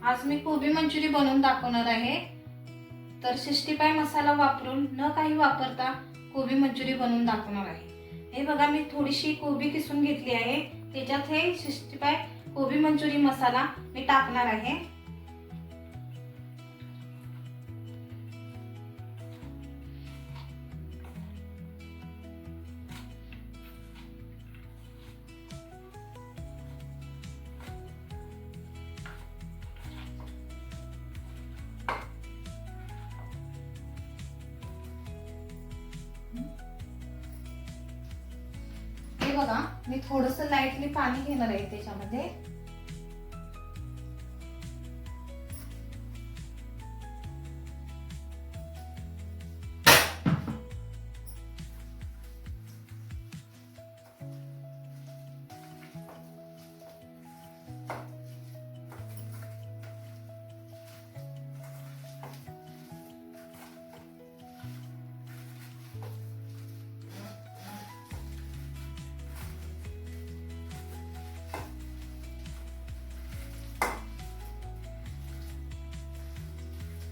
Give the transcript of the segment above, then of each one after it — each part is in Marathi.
आज मी कोबी मंचुरी बनवून दाखवणार आहे। तर 65 मसाला वापरून न काही वापरता कोबी मंचुरी बनवून दाखवणार आहे। हे बघा, मी थोडीशी कोबी किसून घेतली आहे। त्याच्यात हे 65 कोबी मंचुरी मसाला मी टाकणार आहे। हे बघा, मी थोडंसं लाईटली पाणी घेणार आहे त्याच्यामध्ये।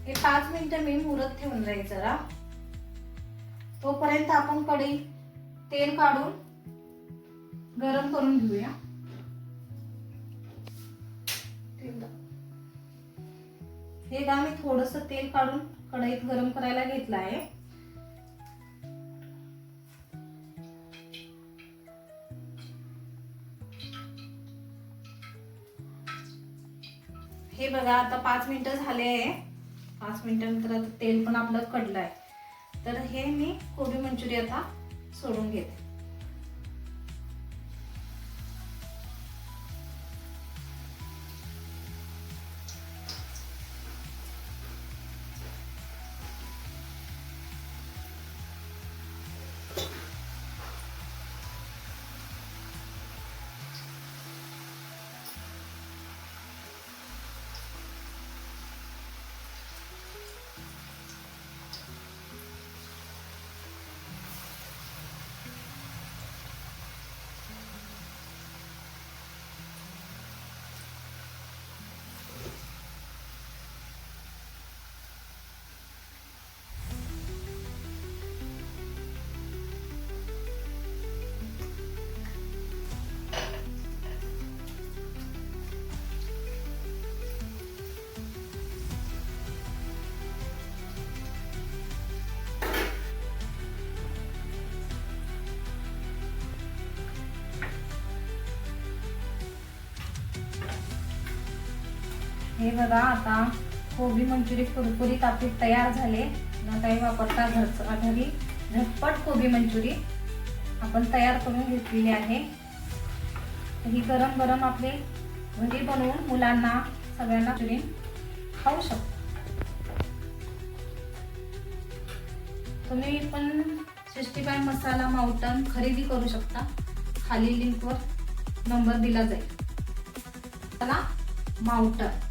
हे 5 मिनिटं मी मुरत ठेवून राहील जरा। तोपर्यंत आपण कढई तेल काढून गरम करून घेऊया। हे बघा, मी थोडंसं तेल काढून कढईत गरम करायला घेतलं आहे। हे बघा, आता 5 मिनिटं झाले आहे। 5 मिनिटांनंतर आता तेल पण आपलं कडलं आहे। तर हे मी कोबी मंचुरी आता सोडून घेते। हे बघा, आता कोबी मंचुरी कुरकुरीत आपली तयार झाले। न काही वापरता घरी झटपट कोबी मंचुरी आपण तयार करून घेतलेली आहे। ही गरम गरम आपले घरी बनवून मुलांना सगळ्यांना मंचुरी खाऊ शकतो। तुम्ही पण 65 मसाला माउंटन खरेदी करू शकता। खाली लिंकवर नंबर दिला जाईल। चला, माउंटन